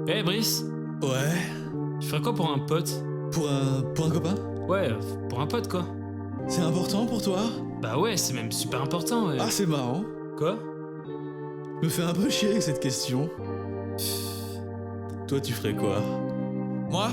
Eh Brice, Ouais. tu ferais quoi pour un pote? Pour un copain? Ouais, pour un pote quoi. C'est important pour toi? Bah ouais, c'est même super important, ouais. Ah, c'est marrant. Quoi? Je me fais un peu chier avec cette question. Toi, tu ferais quoi? Moi,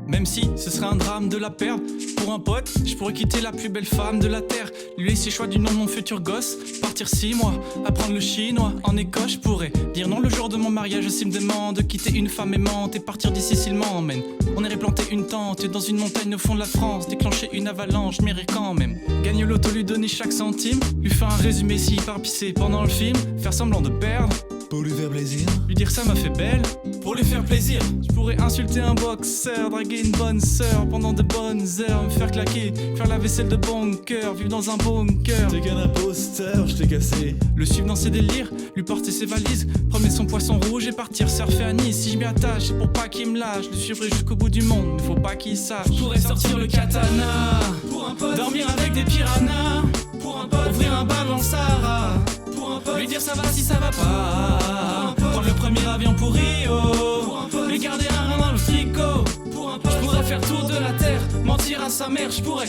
même si ce serait un drame de la perdre, pour un pote, je pourrais quitter la plus belle femme de la terre, lui laisser choix du nom de mon futur gosse, partir 6 mois, apprendre le chinois. En Écosse, je pourrais dire non le jour de mon mariage s'il me demande, quitter une femme aimante et partir d'ici s'il m'emmène. On irait planter une tente dans une montagne au fond de la France, déclencher une avalanche, m'irais quand même. Gagner l'auto, lui donner chaque centime, lui faire un résumé si éparpissé pendant le film, faire semblant de perdre. Pour lui faire plaisir? Lui dire ça m'a fait belle, pour lui faire plaisir. Je pourrais insulter un boxeur, draguer une bonne sœur pendant de bonnes heures, me faire claquer, faire la vaisselle de bon cœur, vivre dans un bunker. T'es qu'un imposteur, je t'ai cassé. Le suivre dans ses délires, lui porter ses valises, promener son poisson rouge et partir surfer à Nice. Si je m'y attache, c'est pour pas qu'il me lâche, le suivrai jusqu'au bout du monde, mais faut pas qu'il sache. Je pourrais sortir le katana, pour un pote, dormir avec des piranhas, pour un pote, ouvrir un bar dans le Sahara, pour un pote, lui dire ça va si ça va pas, prendre le premier avion pour Rio, lui garder un rein dans le frigo, pour un pote, je pourrais faire tour de la terre, mentir à sa mère, je pourrais.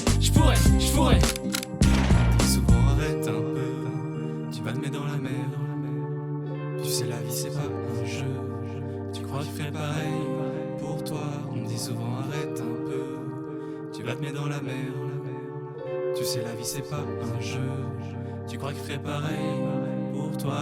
Souvent arrête un peu, tu vas te mettre dans la mer. Tu sais la vie c'est pas un jeu, tu crois que je ferais pareil pour toi. On me dit souvent arrête un peu, tu vas te mettre dans la mer. Tu sais la vie c'est pas un jeu, tu crois que je ferais pareil pour toi.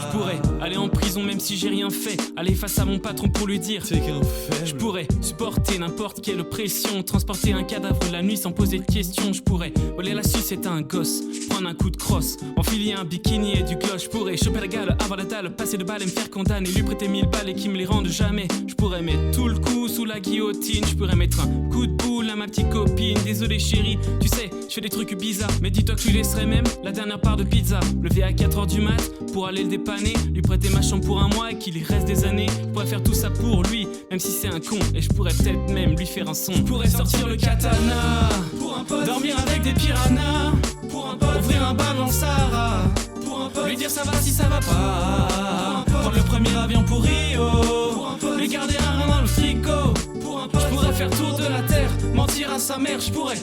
Je pourrais aller en prison même si j'ai rien fait, aller face à mon patron pour lui dire T'es qu'un faible. je pourrais supporter n'importe quelle pression, transporter un cadavre la nuit sans poser de questions. Je pourrais voler la sucette à un gosse, prendre un coup de crosse, enfiler un bikini et du gloss. Je pourrais choper la gale, avoir la dalle, passer de balles et me faire condamner, lui prêter 1000 balles et qu'il me les rende jamais. Je pourrais mettre tout le coup sous la guillotine, je pourrais mettre un coup de boule à ma petite copine. Désolé chérie, tu sais, je fais des trucs bizarres, mais dis-toi que tu laisserais même la dernière part de pizza. Lever à 4h du mat pour aller le dépanner, lui prêter ma chambre pour un mois et qu'il y reste des années. Je pourrais faire tout ça pour lui, même si c'est un con, et je pourrais peut-être même lui faire un son. Je pourrais sortir le katana, pour un pote, dormir avec des piranhas, pour un pote, ouvrir un bar dans le Sahara, pour un pote, lui dire ça va si ça va pas, prendre le premier avion pour Rio, lui garder un rein dans le frigo, pour un pote, je pourrais faire tour de la terre, mentir à sa mère, je pourrais.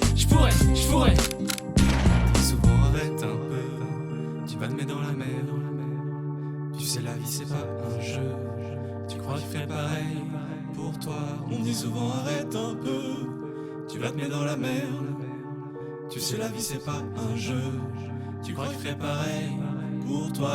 Souvent arrête un peu, tu vas te mettre dans la mer. Tu sais la vie c'est pas un jeu, tu crois que je ferais pareil pour toi. On me dit souvent arrête un peu, tu vas te mettre dans la mer. Tu sais la vie c'est pas un jeu, tu crois que je ferais pareil pour toi.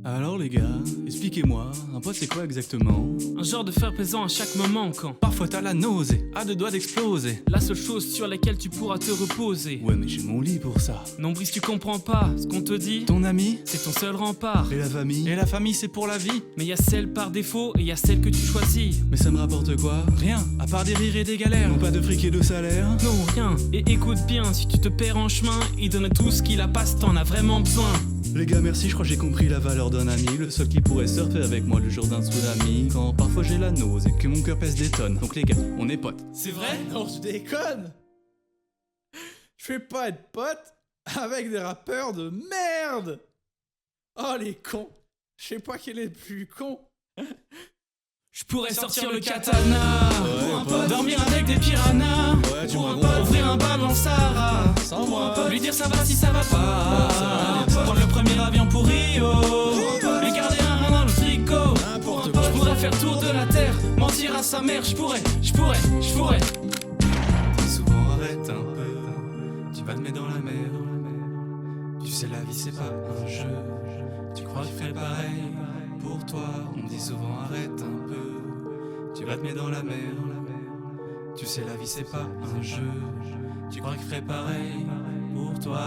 Alors les gars, expliquez-moi, un pote c'est quoi exactement? Un genre de fer pesant à chaque moment quand Parfois t'as la nausée, à deux doigts d'exploser. la seule chose sur laquelle tu pourras te reposer. Ouais, mais j'ai mon lit pour ça. Non Brice, tu comprends pas ce qu'on te dit, Ton ami c'est ton seul rempart. Et la famille? et la famille c'est pour la vie. Mais y a celle par défaut et y a celle que tu choisis. Mais ça me rapporte quoi? Rien, à part des rires et des galères. Non, pas de fric et de salaire? Non, rien. Et écoute bien, si tu te perds en chemin, il donne tout ce qu'il a pas si t'en as vraiment besoin. Les gars, merci, je crois que j'ai compris la valeur d'un ami. Le seul qui pourrait surfer avec moi le jour d'un tsunami. Quand parfois j'ai la nausée, que mon cœur pèse des tonnes. Donc les gars, on est potes. C'est vrai? Non, je déconne. Je vais pas être pote avec des rappeurs de merde. Oh les cons. Je sais pas quel est le plus con. Je pourrais sortir le katana, Ouais, pour un un pote, pote. dormir avec des piranhas, Ouais, tu pour me un racontes. pote, ouvrir un bar dans le Sahara, Sans moi. lui dire ça va si ça va pas, ça va aller, ça. prendre le premier avion pour Rio, lui garder un rein dans le frigo, N'importe je pourrais faire tour de la terre, mentir à sa mère, je pourrais. Souvent arrête un peu, tu vas te mettre dans la mer. Tu sais la vie c'est pas un jeu, tu crois que je ferais pareil pour toi. On me dit souvent arrête un peu, tu vas te mettre dans la mer. Tu sais la vie c'est pas un jeu, tu crois que je ferais pareil pour toi.